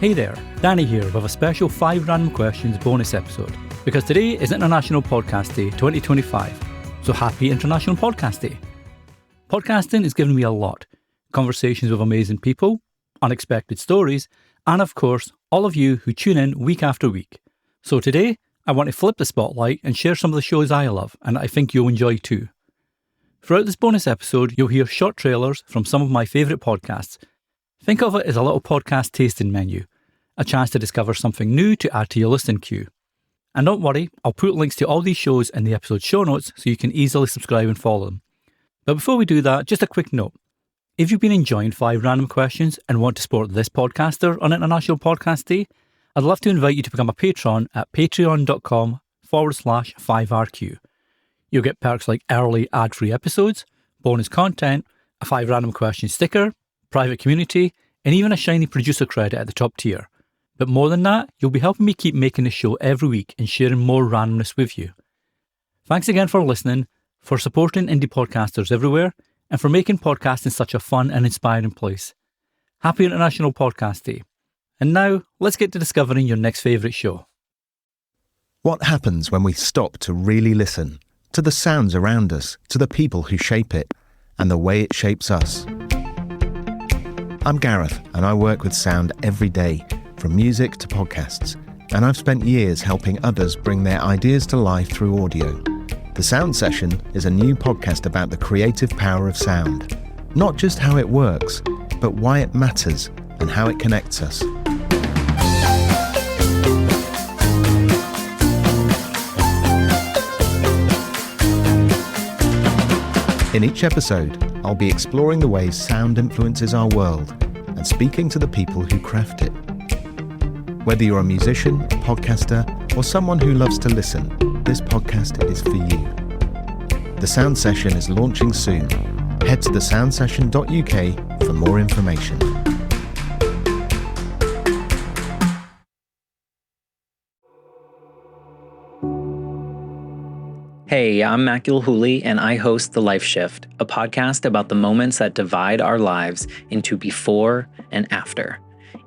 Hey there, Danny here with a special 5 Random Questions bonus episode, because today is International Podcast Day 2025, so happy International Podcast Day. Podcasting has given me a lot, conversations with amazing people, unexpected stories, and of course, all of you who tune in week after week. So today, I want to flip the spotlight and share some of the shows I love and I think you'll enjoy too. Throughout this bonus episode, you'll hear short trailers from some of my favourite podcasts. Think of it as a little podcast tasting menu, a chance to discover something new to add to your listening queue. And don't worry, I'll put links to all these shows in the episode show notes so you can easily subscribe and follow them. But before we do that, just a quick note. If you've been enjoying 5 Random Questions and want to support this podcaster on International Podcast Day, I'd love to invite you to become a patron at patreon.com/5RQ. You'll get perks like early ad-free episodes, bonus content, a 5 Random Questions sticker, private community, and even a shiny producer credit at the top tier. But more than that, you'll be helping me keep making the show every week and sharing more randomness with you. Thanks again for listening, for supporting indie podcasters everywhere, and for making podcasting such a fun and inspiring place. Happy International Podcast Day. And now, let's get to discovering your next favourite show. What happens when we stop to really listen to the sounds around us, to the people who shape it, and the way it shapes us? I'm Gareth, and I work with sound every day, from music to podcasts, and I've spent years helping others bring their ideas to life through audio. The Sound Session is a new podcast about the creative power of sound. Not just how it works, but why it matters and how it connects us. In each episode, I'll be exploring the ways sound influences our world and speaking to the people who craft it. Whether you're a musician, podcaster, or someone who loves to listen, this podcast is for you. The Sound Session is launching soon. Head to thesoundsession.uk for more information. Hey, I'm Makul Hooley, and I host The Life Shift, a podcast about the moments that divide our lives into before and after.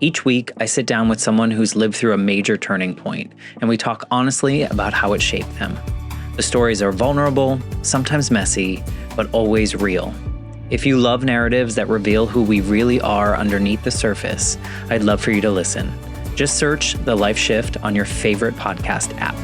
Each week, I sit down with someone who's lived through a major turning point, and we talk honestly about how it shaped them. The stories are vulnerable, sometimes messy, but always real. If you love narratives that reveal who we really are underneath the surface, I'd love for you to listen. Just search The Life Shift on your favorite podcast app.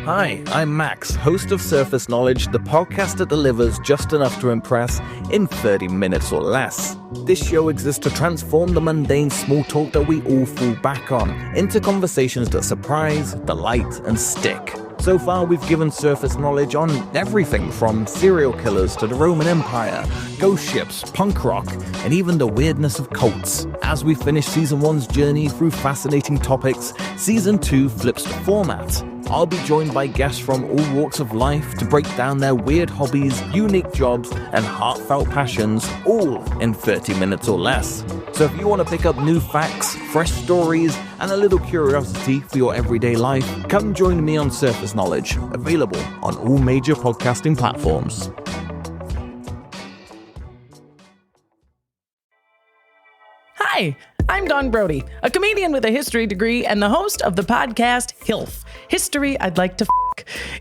Hi, I'm Max, host of Surface Knowledge, the podcast that delivers just enough to impress in 30 minutes or less. This show exists to transform the mundane small talk that we all fall back on into conversations that surprise, delight, and stick. So far, we've given Surface Knowledge on everything from serial killers to the Roman Empire, ghost ships, punk rock, and even the weirdness of cults. As we finish Season 1's journey through fascinating topics, Season 2 flips the format. I'll be joined by guests from all walks of life to break down their weird hobbies, unique jobs, and heartfelt passions, all in 30 minutes or less. So if you want to pick up new facts, fresh stories, and a little curiosity for your everyday life, come join me on Surface Knowledge, available on all major podcasting platforms. Hi, I'm Dawn Brody, a comedian with a history degree and the host of the podcast HILF, History I'd Like to F***.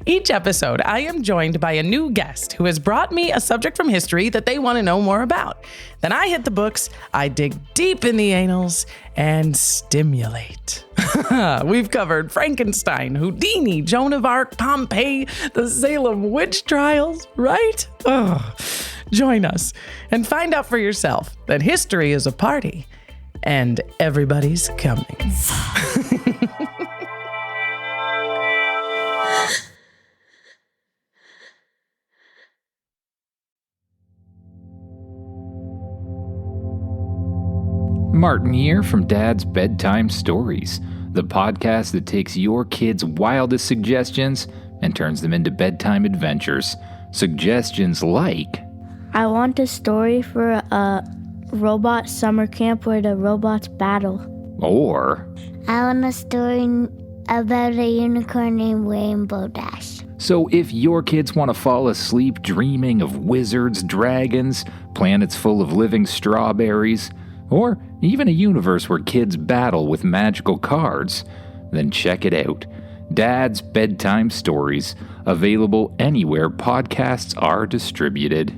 Each episode, I am joined by a new guest who has brought me a subject from history that they want to know more about. Then I hit the books, I dig deep in the annals, and stimulate. We've covered Frankenstein, Houdini, Joan of Arc, Pompeii, the Salem witch trials, right? Join us and find out for yourself that history is a party and everybody's coming. Martin here from Dad's Bedtime Stories, the podcast that takes your kids' wildest suggestions and turns them into bedtime adventures. Suggestions like, I want a story for a robot summer camp where the robots battle. or I want a story about a unicorn named Rainbow Dash. So if your kids want to fall asleep dreaming of wizards, dragons, planets full of living strawberries, or even a universe where kids battle with magical cards, then check it out. Dad's Bedtime Stories, available anywhere podcasts are distributed.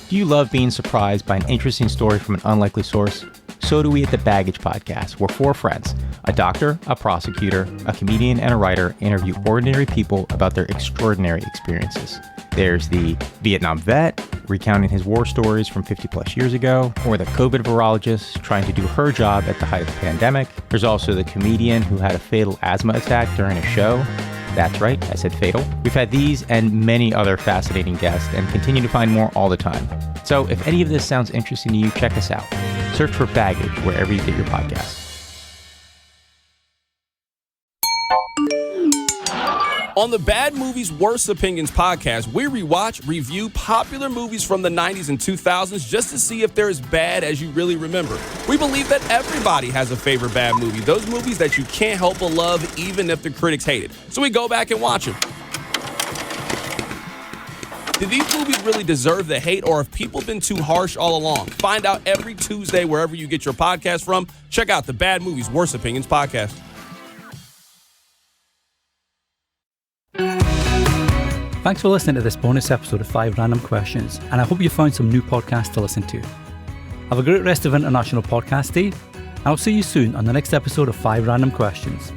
Do you love being surprised by an interesting story from an unlikely source? So do we at the Baggage Podcast, where four friends, a doctor, a prosecutor, a comedian, and a writer, interview ordinary people about their extraordinary experiences. There's the Vietnam vet recounting his war stories from 50 plus years ago, or the COVID virologist trying to do her job at the height of the pandemic. There's also the comedian who had a fatal asthma attack during a show. That's right, I said fatal. We've had these and many other fascinating guests and continue to find more all the time. So if any of this sounds interesting to you, check us out. Search for Baggage wherever you get your podcasts. On the Bad Movies Worst Opinions podcast, we review popular movies from the 90s and 2000s just to see if they're as bad as you really remember. We believe that everybody has a favorite bad movie, those movies that you can't help but love even if the critics hate it. So we go back and watch them. Did these movies really deserve the hate, or have people been too harsh all along? Find out every Tuesday wherever you get your podcast from. Check out the Bad Movies Worst Opinions podcast. Thanks for listening to this bonus episode of 5 Random Questions, and I hope you found some new podcasts to listen to. Have a great rest of International Podcast Day, and I'll see you soon on the next episode of 5 Random Questions.